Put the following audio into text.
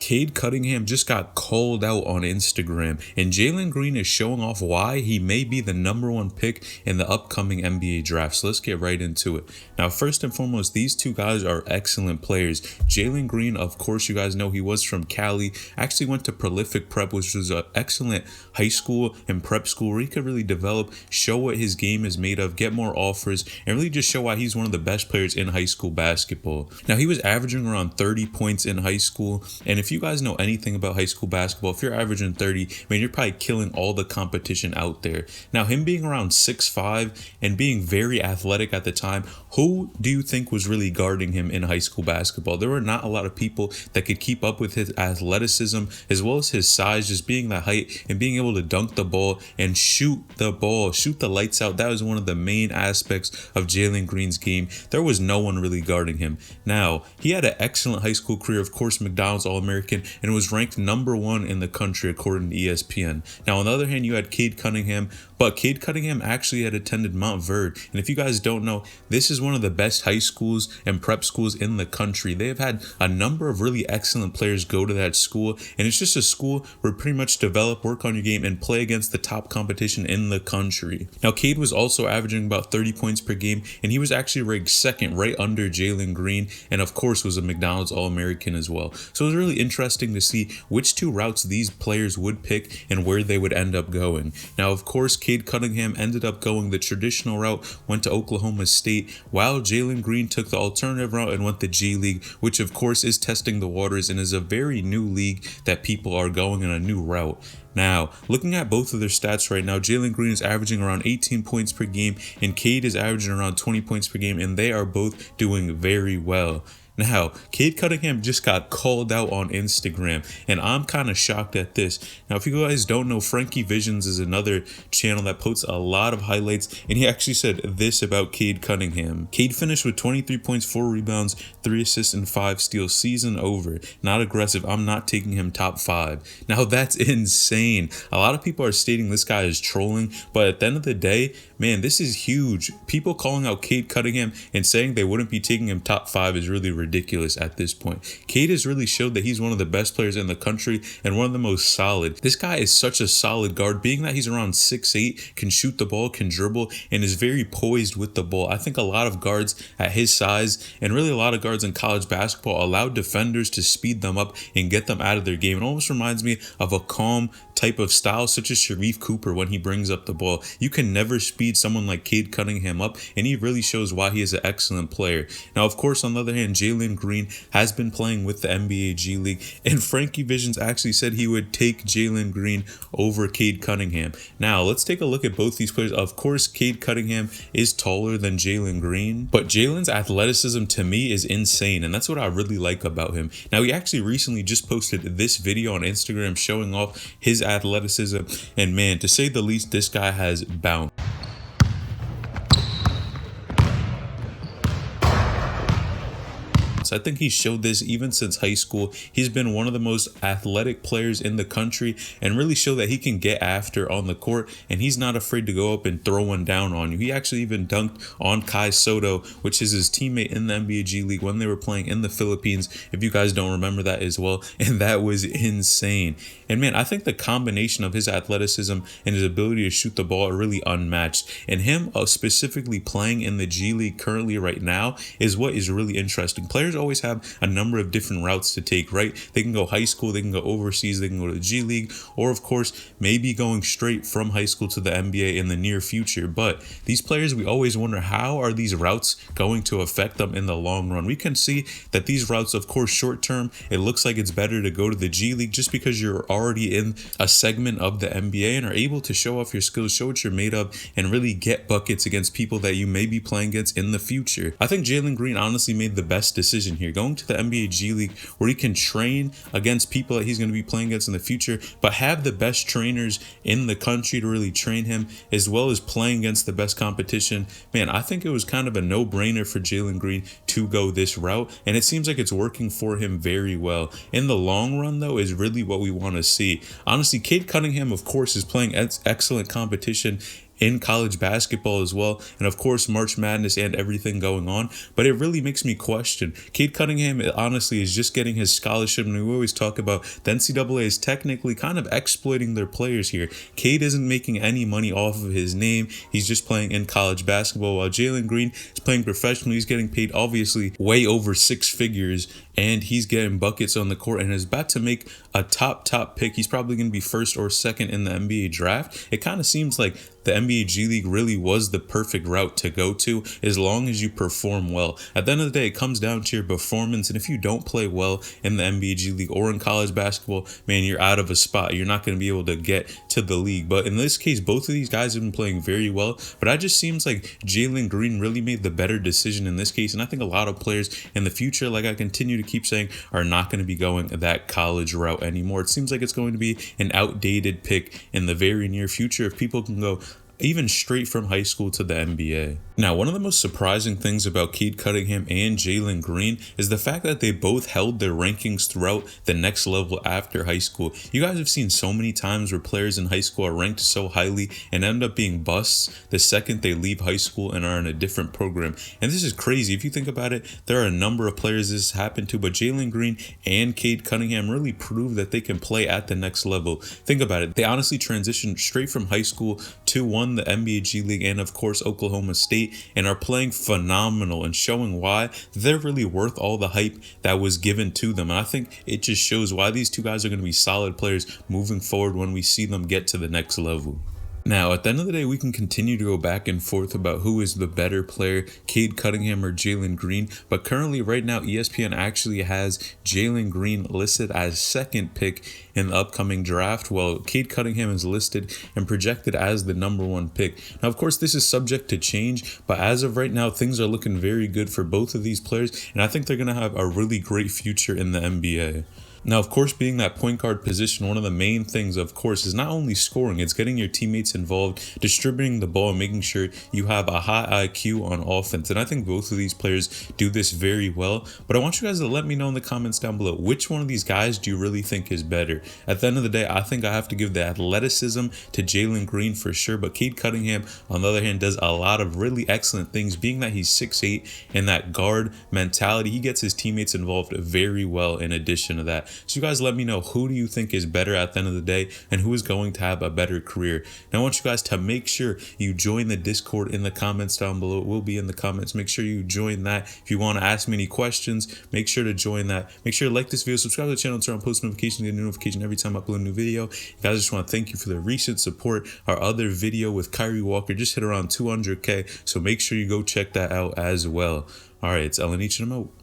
Cade Cunningham just got called out on Instagram, and Jalen Green is showing off why he may be the #1 pick in the upcoming NBA draft. So let's get right into it. Now, first and foremost, these two guys are excellent players. Jalen Green, of course, you guys know he was from Cali, actually went to Prolific Prep, which was an excellent high school and prep school where he could really develop, show what his game is made of, get more offers, and really just show why he's one of the best players in high school basketball. Now, he was averaging around 30 points in high school, and if you guys know anything about high school basketball, if you're averaging 30, man, you're probably killing all the competition out there. Now, him being around 6'5" and being very athletic at the time, who do you think was really guarding him in high school basketball? There were not a lot of people that could keep up with his athleticism as well as his size, just being that height and being able to dunk the ball and shoot the ball, shoot the lights out. That was one of the main aspects of Jalen Green's game. There was no one really guarding him. Now, he had an excellent high school career, of course, McDonald's All-American, and was ranked #1 in the country according to ESPN. Now, on the other hand, you had Cade Cunningham, but Cade Cunningham actually had attended Mount Verde. And if you guys don't know, this is one of the best high schools and prep schools in the country. They have had a number of really excellent players go to that school, and it's just a school where pretty much develop, work on your game, and play against the top competition in the country. Now, Cade was also averaging about 30 points per game, and he was actually ranked second, right under Jalen Green, and of course was a McDonald's All-American as well. So it was really interesting to see which two routes these players would pick and where they would end up going. Now, of course, Cade Cunningham ended up going the traditional route, went to Oklahoma State, while Jalen Green took the alternative route and went the G League, which of course is testing the waters and is a very new league that people are going in a new route. Now, looking at both of their stats right now, Jalen Green is averaging around 18 points per game and Cade is averaging around 20 points per game, and they are both doing very well. Now, Cade Cunningham just got called out on Instagram, and I'm kind of shocked at this. Now, if you guys don't know, Frankie Visions is another channel that posts a lot of highlights, and he actually said this about Cade Cunningham. Cade finished with 23 points, 4 rebounds, 3 assists, and 5 steals. Season over. Not aggressive. I'm not taking him top 5. Now, that's insane. A lot of people are stating this guy is trolling, but at the end of the day, man, this is huge. People calling out Cade Cunningham and saying they wouldn't be taking him top 5 is really ridiculous at this point. Cade has really showed that he's one of the best players in the country and one of the most solid. This guy is such a solid guard, being that he's around 6'8", can shoot the ball, can dribble, and is very poised with the ball. I think a lot of guards at his size, and really a lot of guards in college basketball, allow defenders to speed them up and get them out of their game. It almost reminds me of a calm type of style such as Sharif Cooper when he brings up the ball. You can never speed someone like Cade Cunningham up, and he really shows why he is an excellent player. Now, of course, on the other hand, Jalen Green has been playing with the NBA G League, and Frankie Visions actually said he would take Jalen Green over Cade Cunningham. Now, let's take a look at both these players. Of course, Cade Cunningham is taller than Jalen Green, but Jalen's athleticism to me is insane, and that's what I really like about him. Now, he actually recently just posted this video on Instagram showing off his athleticism, and man, to say the least, this guy has bounced. I think he showed this even since high school. He's been one of the most athletic players in the country and really showed that he can get after on the court, and he's not afraid to go up and throw one down on you. He actually even dunked on Kai Soto, which is his teammate in the NBA G League when they were playing in the Philippines, if you guys don't remember that as well, and that was insane. And man, I think the combination of his athleticism and his ability to shoot the ball are really unmatched, and him specifically playing in the G League currently right now is what is really interesting. Players always have a number of different routes to take, right? They can go high school, they can go overseas, they can go to the G League, or of course, maybe going straight from high school to the NBA in the near future. But these players, we always wonder, how are these routes going to affect them in the long run? We can see that these routes, of course, short term, it looks like it's better to go to the G League just because you're already in a segment of the NBA and are able to show off your skills, show what you're made of, and really get buckets against people that you may be playing against in the future. I think Jalen Green honestly made the best decision here, going to the NBA G League where he can train against people that he's going to be playing against in the future, but have the best trainers in the country to really train him, as well as playing against the best competition. Man, I think it was kind of a no-brainer for Jalen Green to go this route, and it seems like it's working for him very well. In the long run, though, is really what we want to see. Honestly, Cade Cunningham, of course, is playing excellent competition, in college basketball as well. And of course, March Madness and everything going on. But it really makes me question. Cade Cunningham, honestly, is just getting his scholarship. And we always talk about the NCAA is technically kind of exploiting their players here. Cade isn't making any money off of his name. He's just playing in college basketball, while Jalen Green is playing professionally. He's getting paid obviously way over six figures, and he's getting buckets on the court and is about to make a top pick. He's probably going to be first or second in the NBA draft. It kind of seems like the NBA G League really was the perfect route to go to, as long as you perform well. At the end of the day, it comes down to your performance, and if you don't play well in the NBA G League or in college basketball, man, you're out of a spot. You're not going to be able to get to the league. But in this case, both of these guys have been playing very well, but it just seems like Jalen Green really made the better decision in this case, and I think a lot of players in the future, like I continue to keep saying, are not going to be going that college route anymore. It seems like it's going to be an outdated pick in the very near future if people can go even straight from high school to the NBA. Now, one of the most surprising things about Cade Cunningham and Jalen Green is the fact that they both held their rankings throughout the next level after high school. You guys have seen so many times where players in high school are ranked so highly and end up being busts the second they leave high school and are in a different program. And this is crazy. If you think about it, there are a number of players this happened to, but Jalen Green and Cade Cunningham really prove that they can play at the next level. Think about it. They honestly transitioned straight from high school to the NBA G League and of course Oklahoma State, and are playing phenomenal and showing why they're really worth all the hype that was given to them. And I think it just shows why these two guys are going to be solid players moving forward when we see them get to the next level. Now, at the end of the day, we can continue to go back and forth about who is the better player, Cade Cunningham or Jalen Green, but currently right now ESPN actually has Jalen Green listed as second pick in the upcoming draft, while Cade Cunningham is listed and projected as the number one pick. Now, of course, this is subject to change, but as of right now, things are looking very good for both of these players, and I think they're going to have a really great future in the NBA. Now, of course, being that point guard position, one of the main things, of course, is not only scoring, it's getting your teammates involved, distributing the ball, and making sure you have a high IQ on offense. And I think both of these players do this very well. But I want you guys to let me know in the comments down below, which one of these guys do you really think is better? At the end of the day, I think I have to give the athleticism to Jalen Green for sure. But Cade Cunningham, on the other hand, does a lot of really excellent things, being that he's 6'8", and that guard mentality. He gets his teammates involved very well in addition to that. So you guys let me know, who do you think is better at the end of the day and who is going to have a better career. Now I want you guys to make sure you join the Discord in the comments down below. It will be in the comments. Make sure you join that. If you want to ask me any questions, make sure to join that. Make sure to like this video, subscribe to the channel, turn on post notifications, get a new notification every time I upload a new video. Guys, I just want to thank you for the recent support. Our other video with Kyrie Walker just hit around 200K, so make sure you go check that out as well. All right, it's Ellen Each, and I'm out.